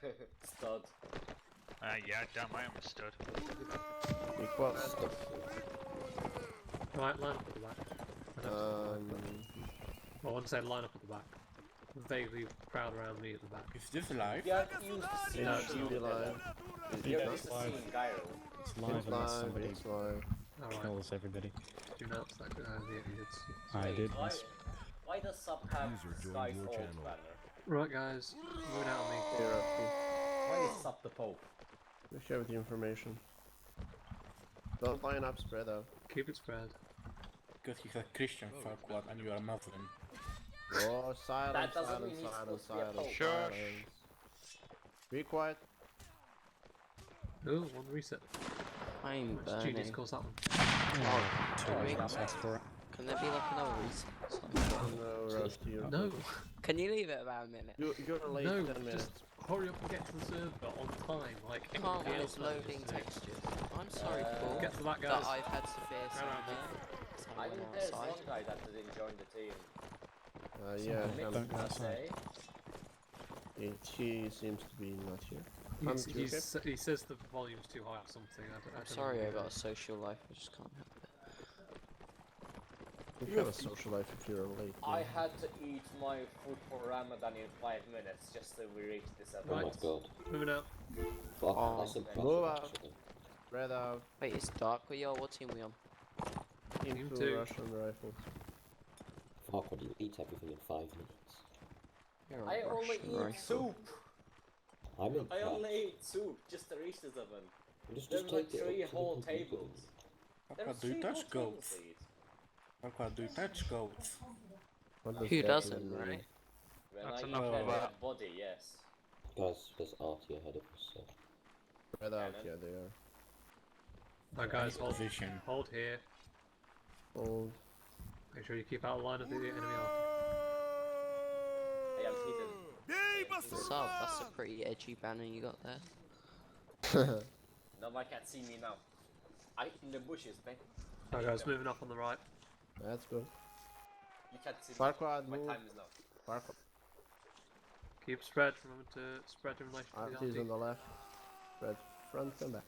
Stud. Yeah, damn, I am a stud. Request. Right, line up at the back. I don't I want to say line up at the back. Vaguely crowd around me at the back. Is this live? You are used to seeing No, It should be live. You're It's used to not. seeing Gyro. It's live It's unless live. somebody It's live. Alright, kills everybody. do you announce that the idiots? I did. Why, Yes. why does sub have User joined Sky's your old channel. banner? Right guys, moving out of me. Here, Rusty. Why is sub the Pope? We share with you information. Don't line up, spread out. Keep it spread. Because he's a Christian Farquaad and you are a Muslim. Oh, silence, That doesn't silence, mean he's silence, supposed to be a silence, pope. Shush. silence. Be quiet. Oh, one reset. I'm Which burning. genius calls that one? Two wait, agents asked for it. Can there be like another reset? or something? No, Rusty. you're No, good. Can you leave it about a minute? You're late no, 10 minutes. just hurry up and get to the server on time, like Can't everybody when else it's loading manages to. textures. I'm sorry, Paul, Get to the back, that guys. I've had severe Go around sunburn. So I I went think there's outside. one guy that didn't join the team. Yeah, Don't go outside. he seems to be not here. You okay? He says the volume's too high or something. I don't I'm know sorry what I it got a is. social life, I just can't help it. You have a social life if you're late. I yeah. had to eat my food for Ramadan in 5 minutes just so we reach this Right. event. God. Moving out. Fuck, Oh. that's impressive, Move out. actually. Spread out. Wait, it's dark where you are, what team we on? Team Team 2 two. Russian rifles. Fuck, would you eat everything in 5 minutes? You're I on only Russian eat rifle. soup! I'm in I only crabs. ate soup just to reach this event. Just There's like take it 3 up to the whole computer. tables. Farquaad, There's do you 3 touch whole goats? tables to eat. Farquaad, do you touch goats? What does Who that doesn't, mean? right? When That's I eat enough a of dead that. body, yes. Guys, there's Artie ahead of us, so. Spread out, Cannon. yeah, they are. Right guys, hold, Position. hold here. Old. Make sure you keep out of line of the enemy army. I am hidden. Sub, that's a pretty edgy banner you got there. No, I can't see me now. I in the bushes, man. Right guys, moving up on the right. That's good. You can't see me. Farquaad, My move. time is now. Farquaad. Keep spread, remember to spread in relation to Artie's the on RT. the left. Spread front and back.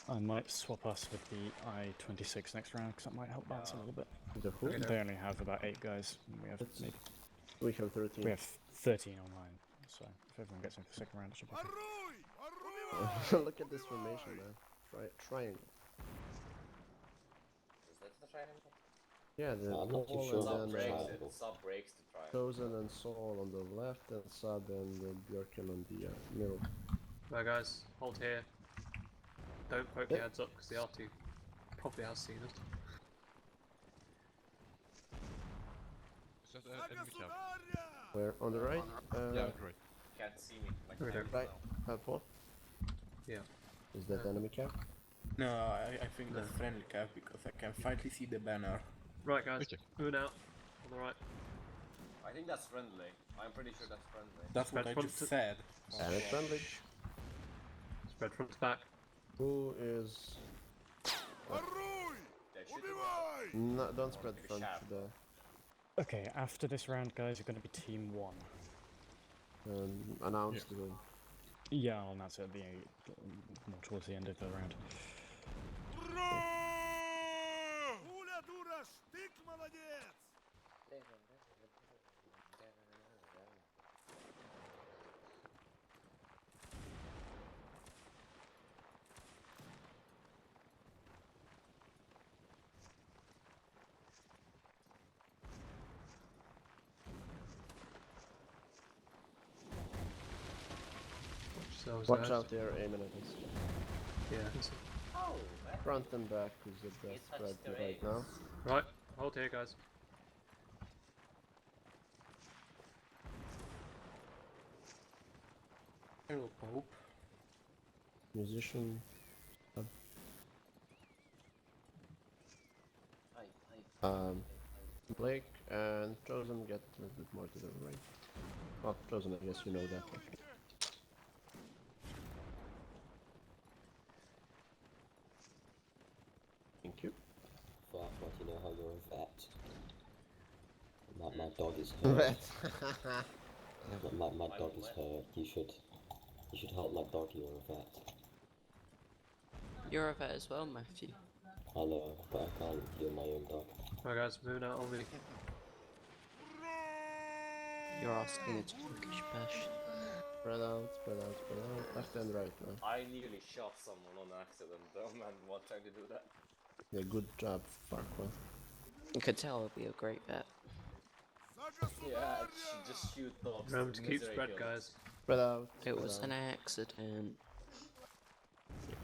I might swap us with the I-26 next round because that might help balance a little bit. The who? Okay. They only have about 8 guys. And we have It's- maybe, We have 13. we have 13 online. So if everyone gets in for the second round, it should be good. Look at this formation, man. Triangle. Is that the triangle? Yeah, the I'm not too Paul sure Sub and breaks then triangle. it. Sub breaks the triangle. Chosen and Saul on the left, and Sub and Bjorken on the middle. Right guys, hold here. Don't poke your heads up because the RT probably has seen us. Is that enemy camp? Where? On the right? Yeah, great. Can't see me. My Right, time is right. now. Paul? Yeah. Is that enemy camp? No, I think that's friendly cap because I can finally see the banner. Right guys, Okay. moving out. On the right. I think that's friendly. I'm pretty sure that's friendly. That's what Spread I front just to- said. And it's friendly. Spread front to back. Who is... They should do No, don't spread Take a front shaft. to the... Okay, after this round, guys, you're going to be Team 1. Announce the win. Yeah, I'll announce it at the more towards the end of the round. Watch out there, aiming at us. Yeah. Oh, Front and back is the best It touched spread the right eggs. now. Right, hold here guys. Hello, Pope. Musician. I. Blake and Chosen get a little bit more to the right. Well, Chosen, I guess you know that. Thank you. Fuck, what, you know how you're a vet? My dog is hurt. Vet. My dog is hurt. You should You should help my dog, you're a vet. You're a vet as well, Matthew. I know, but I can't heal my own dog. Right guys, moving out on me. You're asking a Turkish bash. Spread out, spread out, spread out. Left and right now. I nearly shot someone on accident though, man, one time to do that. Yeah, good job, Farquaad. You could tell I'd be a great vet. Yeah, just shoot dogs. Remember to keep misery spread, kills. guys. Spread out. It spread was out. an accident.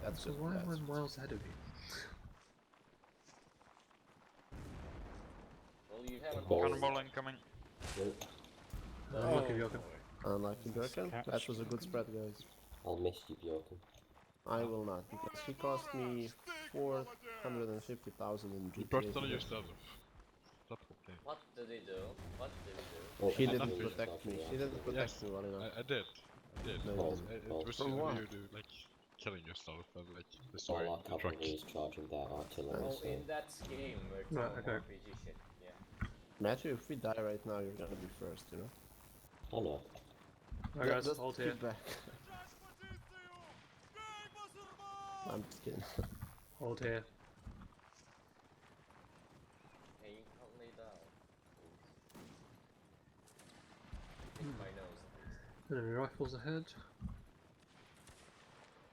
That's So good. why am that's I miles ahead of you? Well, you haven't Ball. Cannonball incoming. Nope, I'm looking, Joachim. Unlucky Durkin. Catch. That was a good spread, guys. I'll miss you, Bjorken. I will not, because he cost me 450,000 in You GTA. började just över. That okay. What did he do? What did he do? Oh, He I didn't think we protect just me. started He didn't the protect Yes, me well enough. I did. I did. No, Balls, you It balls. was From what? you do like killing yourself and like All destroying our the truck. cavalry is charging their artillery, Oh, so... in that game, we're Right, talking okay. RPG shit. Yeah. Matthew, if we die right now, you're gonna be first, you know? I know. Right guys, Just hold keep here. back. I'm just kidding. Hold here. Can you calm me down? Pick my nose at least. Enemy rifles ahead.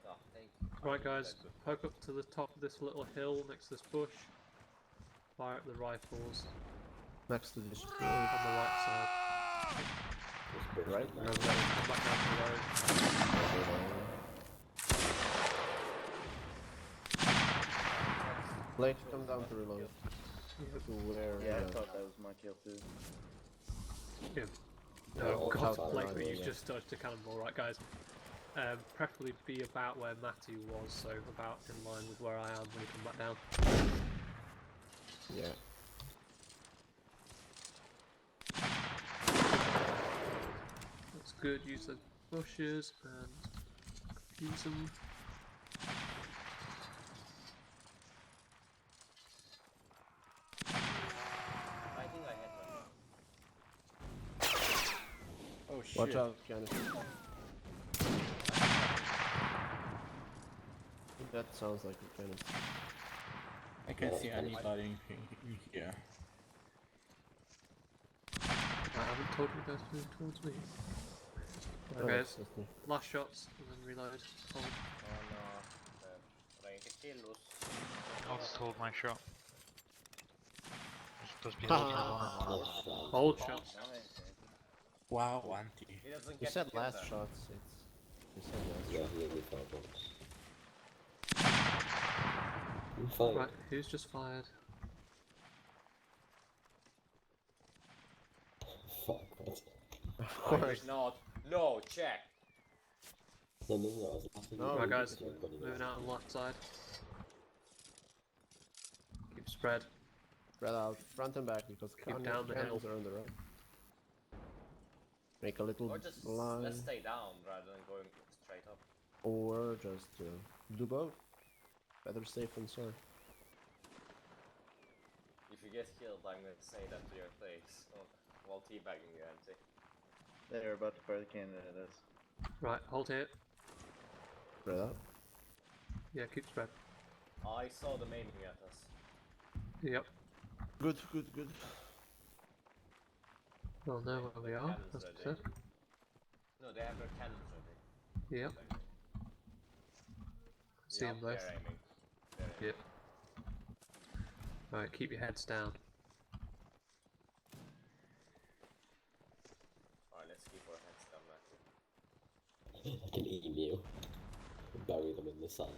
Oh, thank you. Right guys, That's good. poke up to the top of this little hill next to this bush. Fire up the rifles Next to this on the right side. Just push Right, it And back. then come back down the road. Blake, come down to reload. To where? Yeah, I thought that was my kill too. Yeah. Oh, Oh god, outside, Blake, right, but you yeah. just dodged a cannonball, right guys? Preferably be about where Matthew was, so about in line with where I am when you come back down. Yeah. That's good, use the bushes and confuse them. I think I hit one. Oh shit. Watch out, Janice. That sounds like a Janice. I can't see anybody in here. I haven't told you guys to move towards me. Oh, Right that's guys, just me. last shots and then reload. Hold. Oh no. Trying to kill us. I'll just hold my shot. Those Ah. people are vulnerable. Nice shot. Hold shots. Wow, Auntie. He doesn't You get said killed last then. shots, it's... You said last Yeah, shots. he only fell once. I'm fine. Right, who's just fired? Fuck, what? Of No, course. he's not. No, check. No, I was laughing No, at Right you guys, because you were running moving away. out on the left side. Keep spread. Spread out, front and back, because down the cannons hill. are on the road. Make a little Or just line, let's stay down rather than going straight up. or just do both. Better safe than sorry. If you get killed, I'm gonna say that to your face while teabagging you, Auntie. They're about to fire the cannon at us. Right, hold here. Spread out. Yeah, keep spread. I saw them aiming at us. Yep. Good, good, good. Well, know where we are, Cannons as I ready. said. No, they have their cannons ready. Yep. See Yup, them both. they're aiming. They're aiming. Yep. Alright, keep your heads down. Alright, let's keep our heads down, Matthew. Like an emu. Bury them in the sand.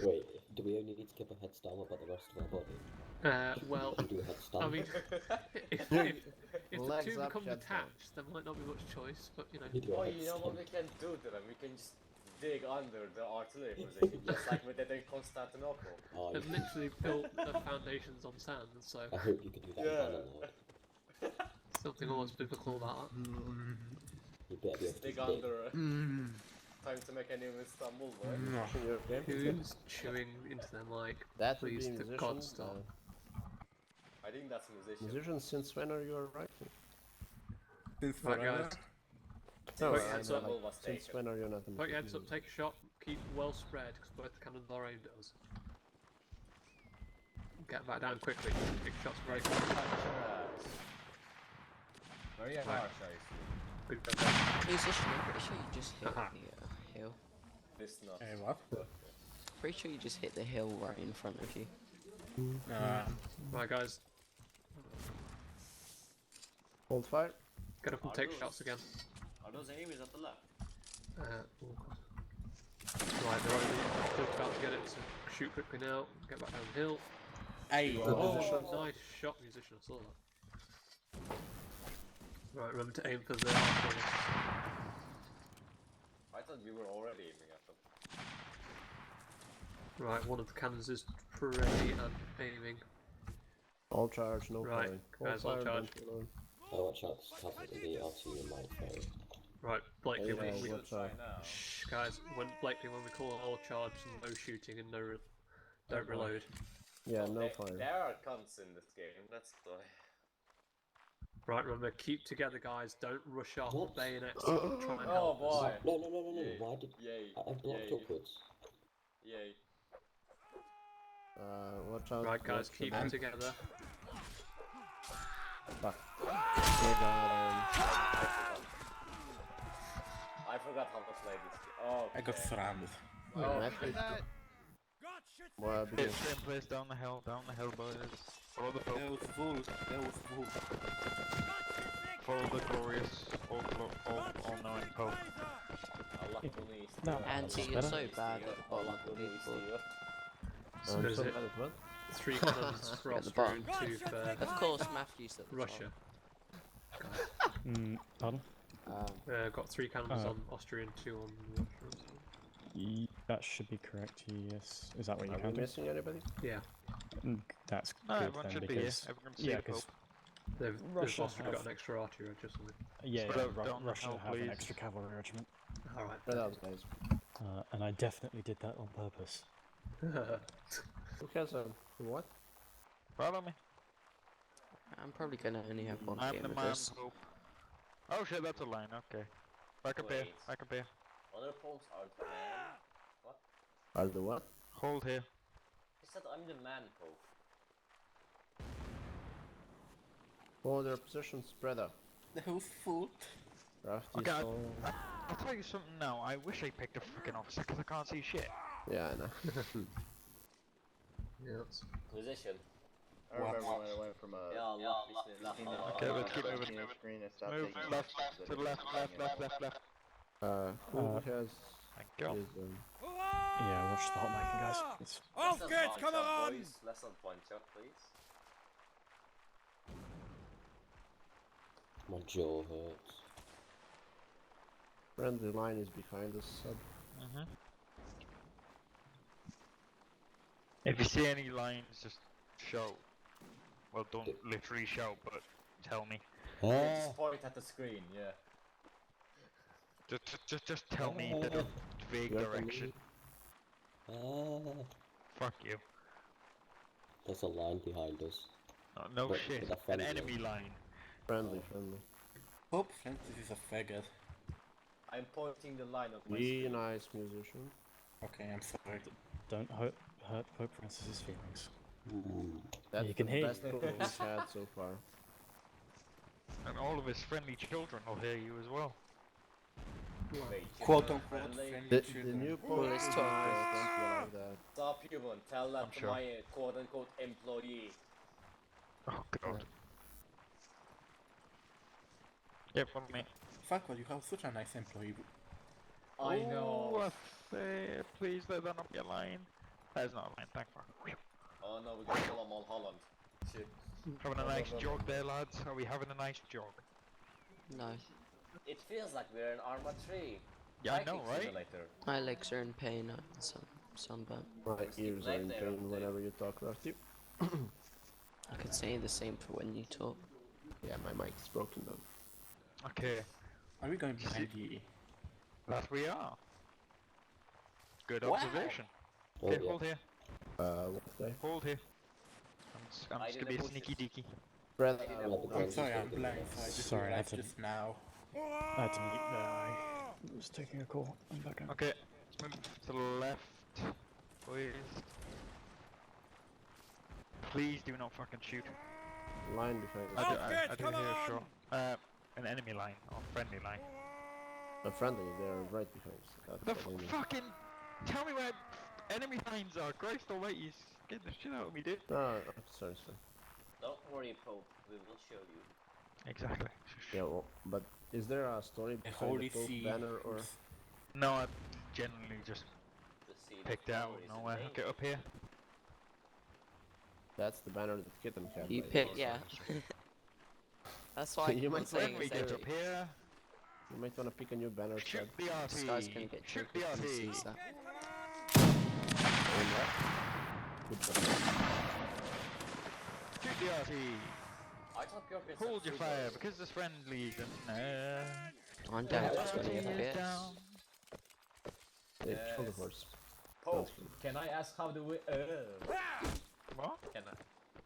Wait, do we only need to keep our heads down? What about the rest of our body? Well, We do a headstand. I mean, if the Legs two up, become heads down. detached, there might not be much choice, but you know. We do a Oh, you know what we headstand. can do to them? We can just dig under the artillery position, just like we did in Constantinople. Oh, They've literally built their foundations on sand, so I hope you could do that Yeah. in Bannerlord. something almost biblical about that. You better be able Just dig to dig. under. Time to make any of Istanbul, right? In your game? Who's chewing into their mic? That would Please, be to musicians. God stop. I think that's musician. Musicians, since when are you writing? Since Right, forever. guys. No, Put your I hands know, up. Symbol was since taken. when are you not in Put your hands the up, take a shot, keep well spread, because both the cannons are aimed at us. Get back down quickly, big shots very quick. Very harsh, I see. Good job. Musician, I'm pretty sure you just hit Haha. the hill. This not. Hey, what? Pretty sure you just hit the hill right in front of you. Right, guys, Hold fire. get up and take shots again. Are those enemies at the left? Oh God. Right, they're already just about to get it, so shoot quickly now, get back down the hill. Hey, Oh, nice shot, musician, I saw that. Right, remember to aim for the archers. I thought you were already aiming at them. Right, one of the cannons is ready and aiming. All charge, no Right, firing. Hold guys, all fire, charge. don't alone. Oh, watch out, the artillery might fail. Right, Blakely, Yeah, we, yeah, we, watch Try out. now. shh, guys, when we call all charge and no shooting and no don't reload. Yeah, Well, no there, fire. there are cons in this game, that's why. Right, remember, keep together, guys. Don't rush off What? bayonets. Try and Oh help us. boy! No, Yay. why did... Yay! I blocked Yay. upwards. Yay! Watch out. Right, guys, watch keep out. them together. Fuck. They got I forgot how to play this game. Oh, I got surrounded. Oh, actually, well, Hit because same place down the hill, boys. Follow the Pope. That was full. That was full. Follow the glorious, all-knowing Pope. Allah Kuni is No. still- Anti, Allah you're so Kuni is bad still- at bottom Allah Kuni is people. still- So is so it bad at what? 3 cannons for At the Austria and bottom. 2 for Of course, Matthew's at the Russia. Pardon? Got 3 cannons on Austria and 2 on Russia. That should be correct, yes. Is that what you Are we counted? missing anybody? Yeah, That's No, good everyone then, should be here. because... Everyone see Yeah, the because... Pope. they've Russia Austria got have- an extra artillery or something. Yeah, Spread out down the Russia hill, have an please. extra cavalry regiment. Alright. Spread out, guys. And I definitely did that on purpose. Who has a what? Follow me. I'm probably gonna only have one I'm game the of man, this. Pope. Oh shit, that's a line. Okay. Back up here. Wait. Back up here. Other poems are the man. What? Are the what? Hold here. He said I'm the man, Pope. Hold their position, spread out. That was full. Rafty Okay, so... I'll tell you something now. I wish I picked a freaking officer because I can't see shit. Yeah, I know. Yeah, that's... Position. I remember when I went from Yeah, Allah, Bismillah. Okay, let's keep moving. screen and stopped Move taking left, pictures to of the left, it. left. Who has Thank you. his, Yeah, watch the hot mic, guys. It's... Come on! Boys. Let's not punch up, please. My jaw hurts. friendly line is behind us, sub. If you see any lines, just shout. Well, don't literally shout, but tell me. Yeah, just point at the screen, yeah. Just tell me the vague You have to direction. Ah, Fuck you. there's a line behind us. No But shit. with a An friendly. enemy line. Friendly. Pope Francis is a faggot. I'm pointing the line of my Be screen. nice, musician. Okay, I'm sorry. Don't hurt Pope Francis's feelings. That's You can the hear best you. promo he's had so far. And all of his friendly children will hear you as well. Wait, Quote children unquote friendly? friendly The children. new Well, pope let's is talk nice, about don't be like that. Stop human, tell that I'm to sure. my quote-unquote employee. Oh god. Yeah, follow me. Fuck, well, you have such a nice employee. I know. Please let that not be a line. That is not a line, thank fuck. Oh no, we got kill them all Holland. Shit. Having a nice jog there, lads. Are we having a nice jog? No, It feels like we're in Arma 3. Yeah, I know, Viking right? Simulator. my legs are in pain. Sunburn. My Just keep ears are laying in there pain all day. whenever you talk, Rusty. I could say the same for when you talk. Yeah, my mic is broken though. Okay, Are we going behind the... that we are. Good Wow. observation. Oh, Okay, yeah. hold here. What day? Hold here. I'm I just did gonna be a the sneaky bushes. deaky. Spread I did out. a whole I'm bunch sorry, of I'm blind, so I just Sorry, I had realized to- just now. I had to mute there. I was taking a call. I'm back now. Okay, let's move to the left, please. Please do not fucking shoot. Line defense. I do hear a shot. An enemy line or friendly line. A friendly, they're right behind us. The That's what I mean. fucking tell me where enemy lines are. Christ almighty, you scared the shit out of me, dude. No, sorry. Don't worry, Pope. We will show you. Exactly. Yeah, well, but is there a story A behind holy the Pope sea. banner or? No, I generally just To see the picked out flowers in nowhere. May. Okay, up here. That's the banner that Kitten had. You right? pick, yeah. That's why You I'm might saying When we it's get empty. up here, You might want to pick a new banner. shoot Chad. the This RT. guy's gonna get Shoot triggered the if he RT. sees that. Aim left. Good job. Shoot the RT. I thought Bjork is Hold your super- fire because there's friendlies in there. I'm down to RT 20 is FPS. down. They Yes. killed the horse. Pope, That's good. can I ask how do we What?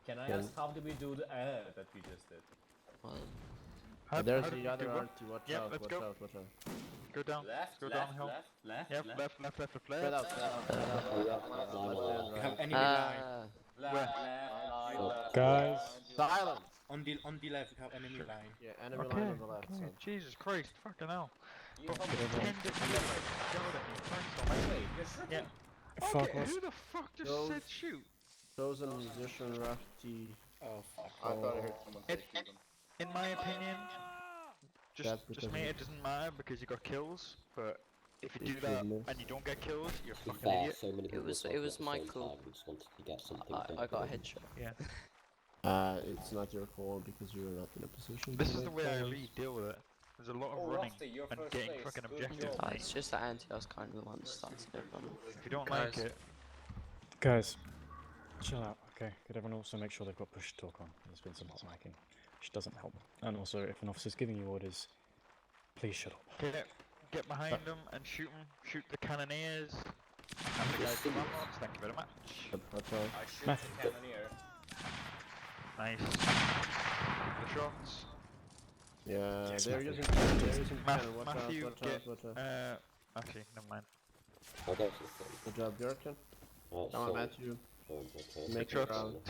Can I Can- ask how do we do the that we just did? Well, There's how do we the other do what? RT. Watch Yep, out! let's Watch go. out! Watch out! Go down. Left, Go left, downhill. left, left, Yep, left, left. Spread Spread out! out! Oh, yeah, line Left on. and We have right. enemy line. left, Where? left, Oh. left. Guys. Silence! On the left, we have enemy line. Yeah, enemy Okay. line on the left. Okay. So. Jesus Christ, fucking hell. You Fuck, come did everyone- pretend to be like, Shout at me, Christ wait, almighty. wait, you're shooting. Yeah. Fuck Okay, was. who the fuck just Those- said shoot? Chosen musician Rafty. Oh fuck. I thought I heard someone say It- shoot him. In my opinion, That's just because me, of- it doesn't matter because you got kills, but if you You do that shouldn't. and you don't get kills, you're a To be fucking fair, idiot. so many people was- talking it was at the same Michael. time, we just wanted to get something I done. got a headshot. Yeah. It's not your call because you're not in a position. This to is the make way I calls. really deal with it. There's a lot of Oh, running Rusty, you're and first getting place. fucking Good objectives. job. It's just that Antios kind of the one that starts it from. If you don't like Guys. it, Guys, chill out, okay? Could everyone also make sure they've got push to talk on? There's been some hot micing, which doesn't help. And also, if an officer's giving you orders, please shut up. get behind them and shoot them. Shoot the cannoneers. And the guys with ramrods. Thank you very much. But watch out. I shoot Matthew. the cannoneer. Nice. The shots. Yeah, Yes, they're Matthew. using cannon. They're using Math- cannon. Watch Matthew, out! Watch get- out! Watch out! Actually, never mind. Okay, Good job, Bjorken. so, Come on, Matthew. okay. Make Shots. it round.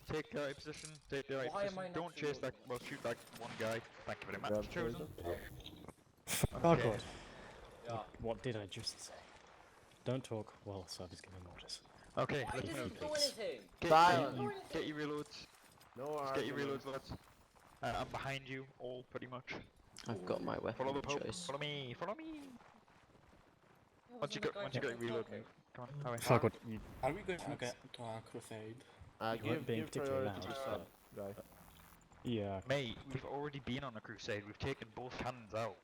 Take the right position. Take the right Why am position. I not Don't chase that. reloading? Well, shoot that one guy. Thank you very Grab much. Chosen. Oh Okay. god. Yeah. What did I just say? Don't talk while Sub is giving orders. Okay, Why let's didn't move. you do anything? Get your reloads. No Get your argument. reloads, lads. I'm behind you all pretty much. I've got my weapon Follow the of Pope. choice. Follow me. Follow me. Once you got your reload, move. Come on, hurry. Fuck what you. Are we going to get to a crusade? You weren't Give being particularly priority to loud. Sub, guy. Yeah. Mate, we've already been on a crusade. We've taken both hands out.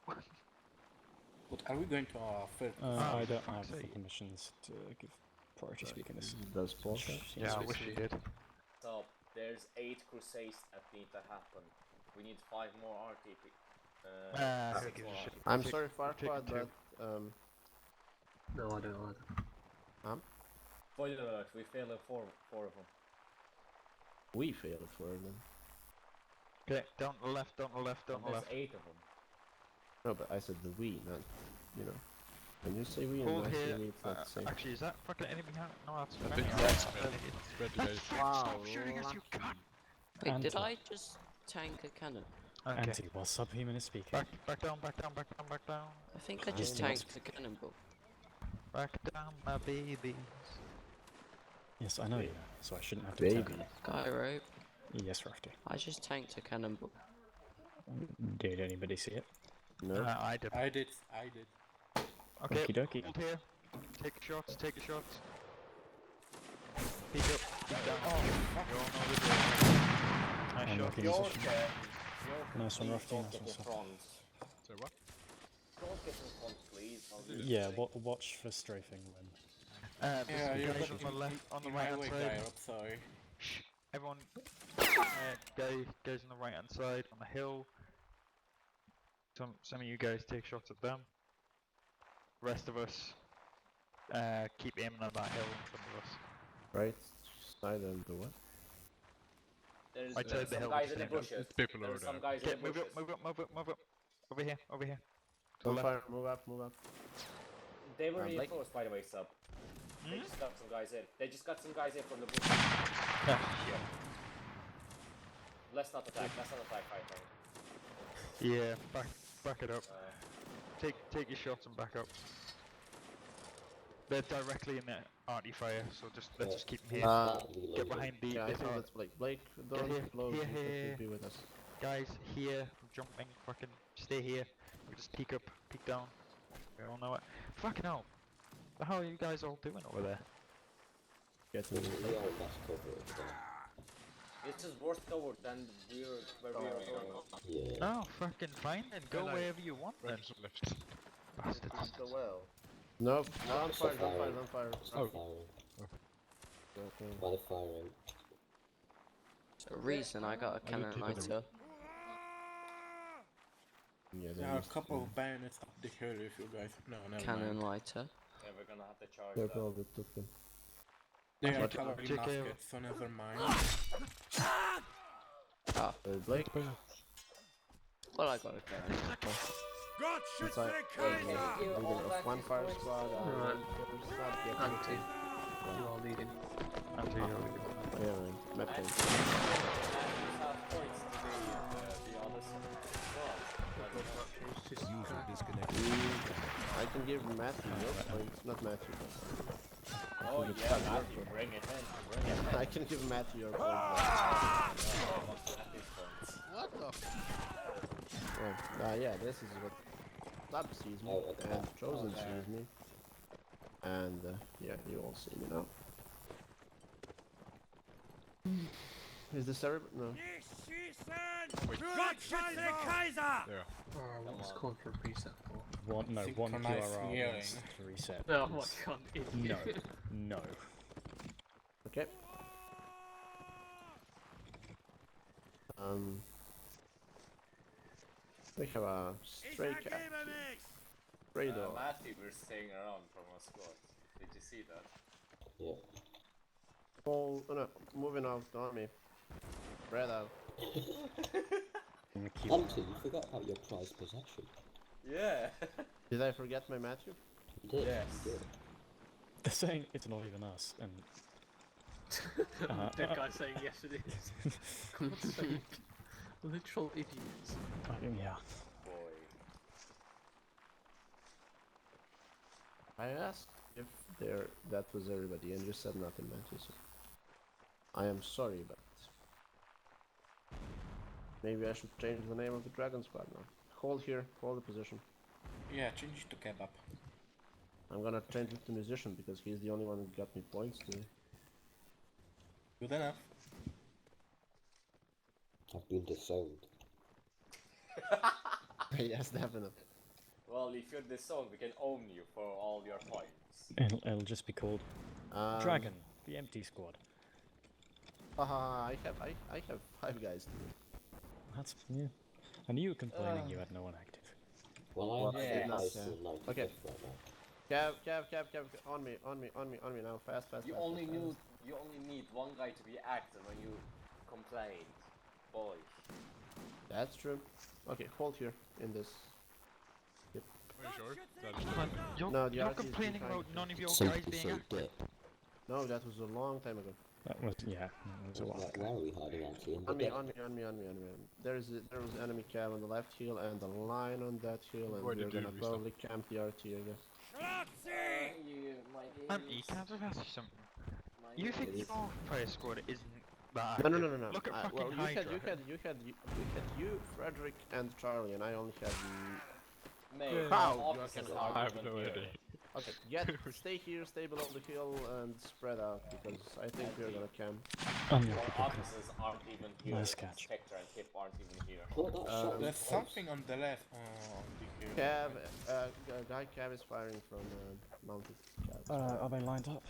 But are we going to our first? I don't fuck's have the sake. permissions to give priority speaking this. Does Paul? Yeah, I wish you did. So there's 8 crusades that need to happen. We need 5 more RTP. Ah, who 6 gives more a shit? RTP. I'm Take- sorry, taking Farquaad, two. but No, I don't either. Spoiler alert, we failed at 4 of them. we failed for them. Okay, down the left, down the left, down And the there's left. 8 of them. No, but I said the we, not you know. When you say we and Hold I say here. we, it's not the same. Actually, is that fucking enemy behind? No, that's I enemy think behind. that's ready. Stop shooting us, you cunt! Wait, did Anti. I just tank a cannon? Okay. Anti, while Subhuman is speaking. Back down, back down, back down, back down. I think I just Kinda. tanked a cannonball. Back down, my babies. Yes, I know you, so I shouldn't have to Baby. tell you. Gyro. Yes, Rafty. I just tanked a cannonball. Did anybody see it? No. I did. I did. Okay, Okie dokie. hold here. Take shots, take your shots. Peek up, peek down. You all know the drill. Nice I'm shot. looking Bjork, position. Nice one, please Rusty, don't nice get one, in sir. front. So what? Don't get in front, please. I'll do the Yeah, thing. watch for strafing when. There's Yeah, some you're guys getting on the left, on the in right my hand way, side. Gyro, sorry. Shh, everyone. Guys on the right hand side, on the hill. Some of you guys take shots at them. Rest of us, keep aiming at that hill in front of us. Right side and the what? There's I'd say the some hill guys is in the the same. bushes. People There's over some there. guys in the Move bushes. up, move up, move up, move up. Over here, over here. To the Don't left. fire, move up, move up. They were Blake? reinforced, by the way, sub. They just got some guys in. They just got some guys in from the bush. Ah, shit. Let's not attack. Let's not attack high point. Yeah, back it up. Take your shots and back up. They're directly in the arty fire, so let's just keep them here. Get behind the Yeah, I this think art. that's Blake. Blake, don't here, close. here, you here. should be with us. Guys, here, I'm jumping, fucking stay here. We just peek up, peek down. We all know it. Fucking hell. The hell are you guys all doing over there? Get to We the all best cover over there. It's just worse covered than where we are going. Yeah. Oh, fucking fine then. Go no. wherever you want then. Right, left. Bastards. The well. Nope, don't fire, Stop don't fire, firing. don't fire. Stop firing. Okay. Why the firing? So reason I got a cannon lighter. Yeah, There are a couple of bayonets up the hill if you guys. No, never Cannon mind. lighter. Yeah, we're gonna have to charge They that. probably took them. They are But- probably Check out. muskets, so never mind. Blake? Well, I got a cannon. Since I leading of one fire squad, Alright. squad, get Anti. You are leading. Until you're Yeah, man. Map point. Have points to be honest. I can give Matthew your points, not Matthew. Oh Good yeah, start, Matthew, good. bring it in, bring it in. I can give Matthew your points. What the? Well, yeah, this is what Club sees me, and Chosen sees me. And, yeah, you all see me now. Is this everybody? No. Wait. There. Oh, what's called for a reset for? One Synchronized QRR yelling. wants to reset. Oh my please. god, No, idiot. no. Okay. We have a stray cat. Stray dog. Matthew, we're staying around from our squad. Did you see that? Yeah. Oh, no, moving out on me. Spread out. I'm gonna keep Hunter, you forgot about your prized possession. Yeah. Did I forget my Matthew? You did. Yes. You did. They're saying it's not even us, and Dead guy saying yes it is. God's sake. Literal idiots. yeah. Boy. I asked if that was everybody, and you said nothing, Matthew. So I am sorry, but maybe I should change the name of the Dragon Squad now. Hold here, hold the position. Yeah, change it to kebab. I'm gonna change it to Musician because he's the only one who got me points today. Good enough. I've been disowned. Yes, definitely. Well, if you're this song, we can own you for all your points. It'll just be called Dragon, the Empty Squad. I have 5 guys today. That's yeah. I knew you were complaining you had no one active. Well, I'm Yeah. nice Yeah. to 95th Okay. right now. Cav, on me now, fast. You fast, only fast. you only need one guy to be active when you complain. Boy. That's true. Okay, hold here in this. Are you sure? Man, you're, No, the you're RT is complaining behind about you. none of your Some guys people being say active. dip. No, that was a long time ago. That was yeah. That was a while Where ago. are we hiding actually? In the On me. dip? There was enemy cav on the left hill and a line on that hill, and Where we're did you gonna restart? probably camp the RT, I guess. You might Auntie, can I just ask you something? You think It is. your fire squad isn't that No, active? no. Look at fucking well, Hydra. you had Frederick, and Charlie, and I only had. Mate, How? our officers You are I have even no here. idea. Okay, stay here, stay below the hill, and spread out because I think we're gonna camp. Unlucky Our Booker. officers aren't even here. Nice catch. Spectre and Kip aren't even here. Oh, that shot There's was close. something on the left. Oh, on the hill. Cav, guy Cav is firing from mounted. Cav. Are they lined up?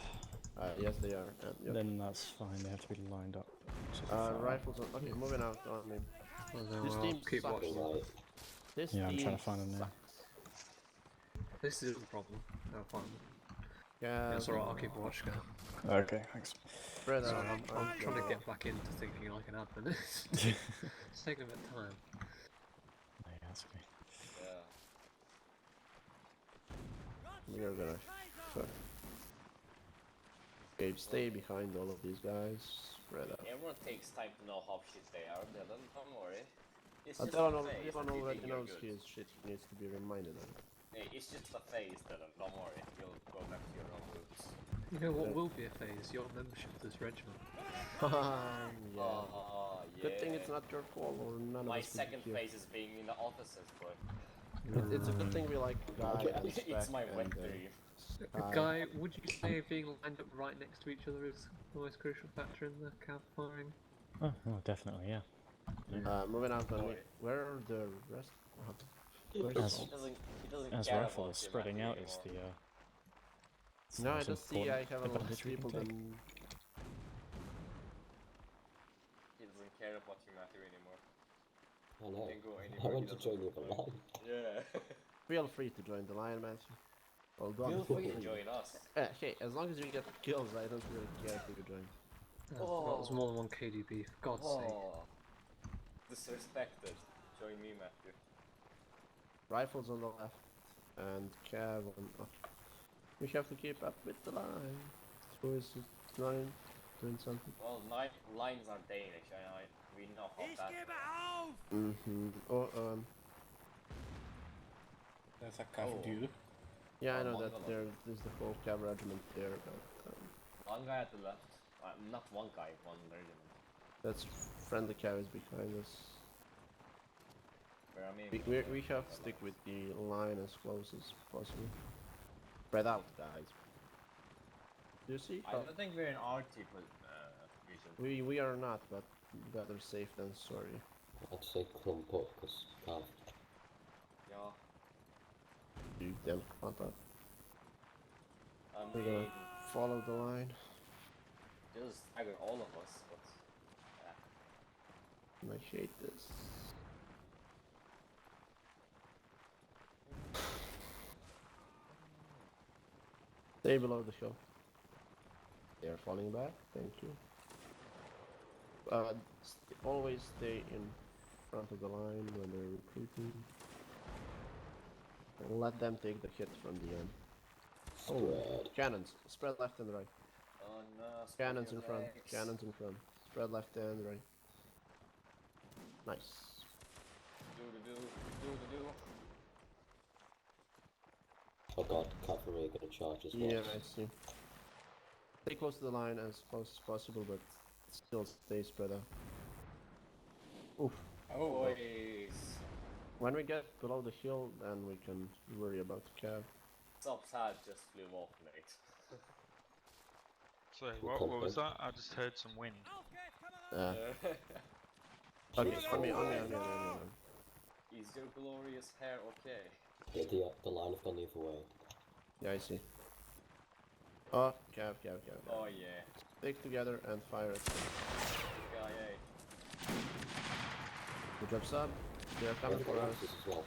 Yes, they are. Yep. Then that's fine. They have to be lined up. So far. Rifles on. Okay, moving out on me. Well, then This I'll team keep sucks. watching. Right. This Yeah, I'm team trying to find them now. sucks. This isn't a problem. I'll find them. Cav, It's alright, I'll keep a watch now. Okay, thanks. Spread Sorry, out. I'm trying to get back into thinking like an admin. It's taking a bit of time. Yeah, that's okay. We are gonna. Fuck. Okay, stay behind all of these guys. Spread out. Everyone takes time to know how shit they are, Dylan, don't worry. It's just Dylan, a phase Dylan that you already think you're knows good. his shit. He needs to be reminded of. Hey, it's just a phase, Dylan, don't worry. You'll go back to your own roots. You know what will be a phase? Your membership to this regiment. Yeah. Good thing it's Yeah. not your call, or none My of us would second be here. phase is being in the offices, boy. It's a good thing we like Guy and It's Spec my wet and dream. Sky. Guy, would you say being lined up right next to each other is the most crucial factor in the cav firing? Oh, definitely, yeah. Moving out on me. Where are the rest? Where's As- all- He doesn't As care rifle about is you, spreading Matthew, out is anymore. the it's the No, I most just see I important have a lot advantage of we can people take. than. He doesn't care about you, Matthew, anymore. I know. You can go I anywhere. want he to doesn't join the other like. line. Yeah. Feel free to join the line, Matthew. Hold on. Feel free to join us. Hey, as long as you get kills, I don't really care if you join. That was more than one KDB, for God's sake. Oh. Disrespected. Join me, Matthew. Rifles on the left, and Cav on up. We have to keep up with the line. Who is it? Line doing something? Well, lines are Danish, and we know how Ich that gebe works. auf! Oh, There's a calf dude. yeah, I know Mongol. that there's the whole Cav regiment there, but One guy at the left. Not one guy, one regiment. that's friendly Cav is behind us. Where I mean, We have to stick with the line as close as possible. Spread out, guys. Do you see? I don't think we're in RT region. We are not, but better safe than sorry. I'd say clump up because calf. Yeah. You them on top. I We're mean, gonna follow the line. they'll stagger all of us, but And I hate this. Stay below the hill. They are falling back. Thank you. Always stay in front of the line when they're recruiting. And let them take the hit from the end. Spread. Cannons. Spread left and right. oh no. Cannons spread in your front. legs. Cannons in front. Spread left and right. Nice. Do. Oh god, cavalry are gonna charge as well. Yeah, I see. Stay close to the line as close as possible, but still stay spread out. Oof. Oh, Boys. When we get below the hill, then we can worry about the Cav. Subs had just flew off, mate. So what was that? I just heard some wind. Okay, on me. Is your glorious hair okay? Yeah, the line have gone the other way. Yeah, I see. Oh, Cav. Oh yeah. Stick together and fire it. CIA. Good job, sub. They're coming They've for got us. lances as well.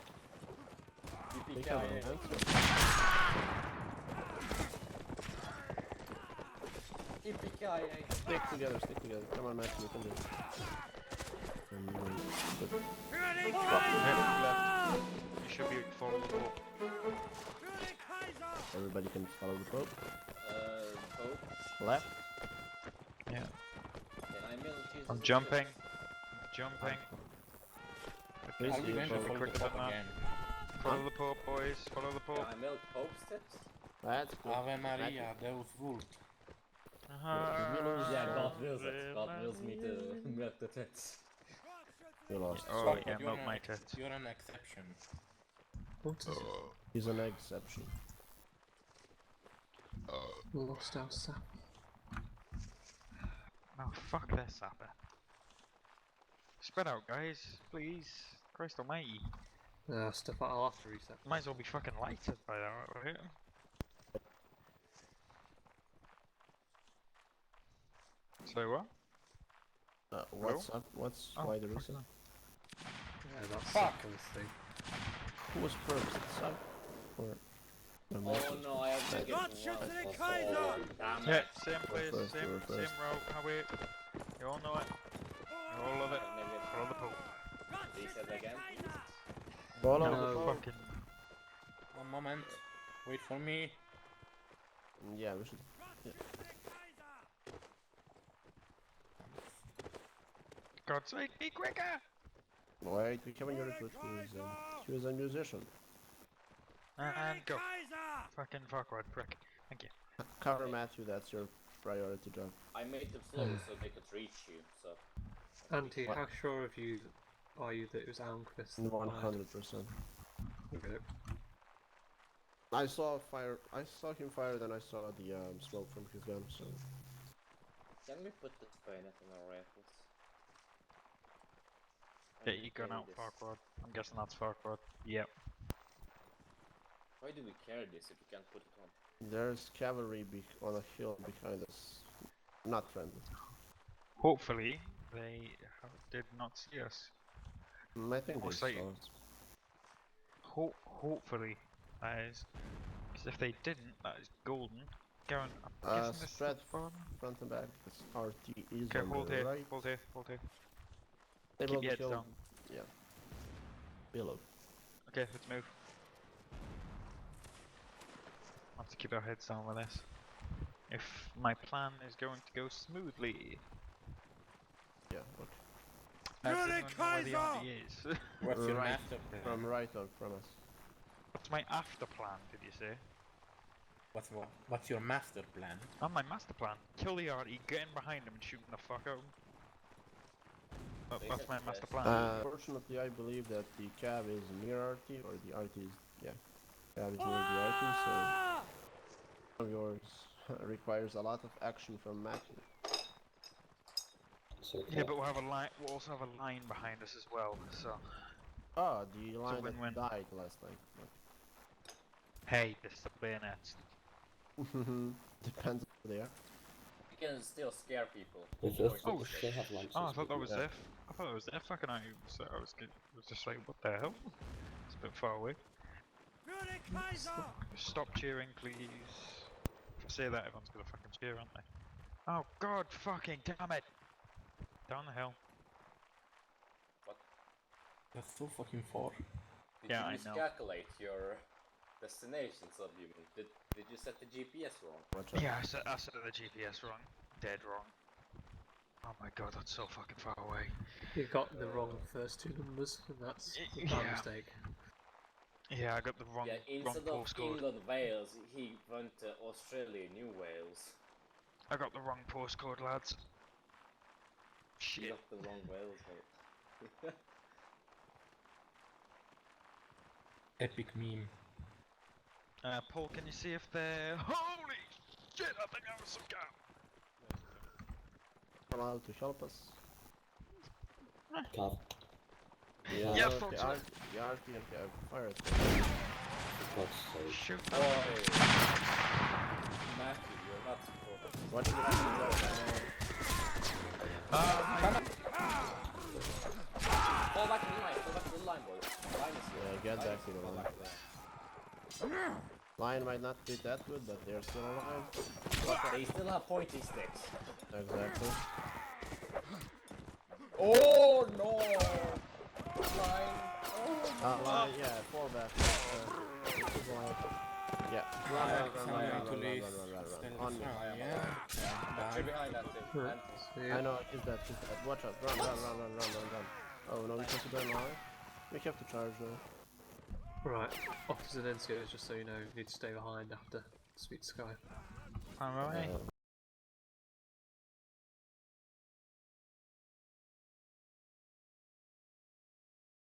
They come Yippee-ki-yay. Yippee-ki-yay. Stick together. Come on, Max, you can do it. Good. Für den Left. Kaiser! You should be follow the ball. Für den Kaiser! Everybody can follow the Pope. Pope. Left. Yeah. Can I mill Jesus? I'm jumping. Please are we do going to follow. follow quick the than Pope that. again? Follow the Pope, boys. Follow the Can Pope. I mill Pope's tips? That's good. Ave Maria, Deus vult. Yeah, God wills it. God wills me to milk the tits. You lost. Oh But yeah, you're milk an my tits. You're an exception. What is it? He's an exception. Lost our sap. Oh fuck this sapper. Spread out, guys, please. Christ almighty. Stuff like artery sap. Might as well be fucking lighted by now, right? So what? What's up? What's Oh, why there fuck is a... no. Yeah, that's Fuck. on this thing. Who was first? Sub? Or... No, Oh Max? no, I have to get Gott schütze den Kaiser! Damn Yeah, it. same place, first, same you were first. route. How wait? You all know it. You all love it. Follow the Pope. Gott He schütze said den again. Kaiser! Follow No, the Pope. fucking. One moment. Wait for me. Yeah, we should. God's sake, be quicker! Wait, we haven't got a recruit who is a musician. And go. Fucking fuckward prick. Thank you. Cover Matthew, that's your priority job. I made them slow so they could reach you, so... Auntie, how sure of you are you that it was Almquist? 100%. Okay. I saw fire. I saw him fire, then I saw the smoke from his gun. So Can we put the bayonet on our rifles? Get your gun out, this. Farquaad. I'm guessing that's Farquaad. Yep. Why do we carry this if we can't put it on? there's cavalry on a hill behind us. Not friendly. Hopefully, they did not see us. I think they Most saw likely. us. Hopefully, that is. Because if they didn't, that is golden. Going, I'm guessing this is Spread the farm. front and back. This RT is Okay, on hold the here, right. hold here, hold here. They Keep will your heads kill. down. Yeah. Below. Okay, let's move. Have to keep our heads down with this. If my plan is going to go smoothly. Yeah. Okay. I You're don't the know where the Kaiser! army is. What's your Right, master plan? From right on from us. What's my after plan, did you say? What's your master plan? On my master plan, kill the arty, get in behind him and shoot him the fuck out. They That's said my the master best. plan. Fortunately, I believe that the cab is near RT, or the RT is, yeah. Cab is near the RT, so one of yours requires a lot of action from Matthew. So Yeah, but we'll have a line. We'll also have a line behind us as well. So, Ah, the line that win-win. died last night. hey, this is the bayonets. Depends who they are. You can still scare people. if Oh, they have lances, Oh, I thought that was Yeah. their. I thought it was their fucking eye. I was just like, what the hell? It's a bit far away. Für den Kaiser! Stop cheering, please. If I say that, everyone's gonna fucking cheer, aren't they? Oh God, fucking damn it! Down the hill. That's so fucking far. Did Yeah, you I know. miscalculate your destination, subhuman? Did you set the GPS wrong? Watch out. Yeah, I set the GPS wrong. Dead wrong. Oh my God, that's so fucking far away. You got the wrong first two numbers, and that's a bad Yeah. mistake. Yeah, I got the wrong, Yeah, wrong instead of postcode. England, Wales, he went to Australia, New Wales. I got the wrong postcode, lads. You Shit. got the wrong Wales, mate. Epic meme. Paul, can you see if they're... Holy shit, I think that was some cow. Allowed to help us. Cav, Yeah, Yeah, the folks, RT and cab fire it. God's sake. Shoot Oh, them. Matthew, you're not supported. What did you Fall back to the line, boys. Line is here. Yeah, get Line back is to the here, fall line. back to the line. Lion might not be that good, but they're still alive. They still have pointy sticks. Exactly. Oh no! Line. Lion, yeah, fall back. Lion. Yeah. Run. On me. Actually behind that thing. Right. And So, I yeah. know, he's dead. Watch out. Run. Oh no, we have to burn live. We have to charge now. Right, officers and NCOs, just so you know, need to stay behind after Speed Sky. Alright.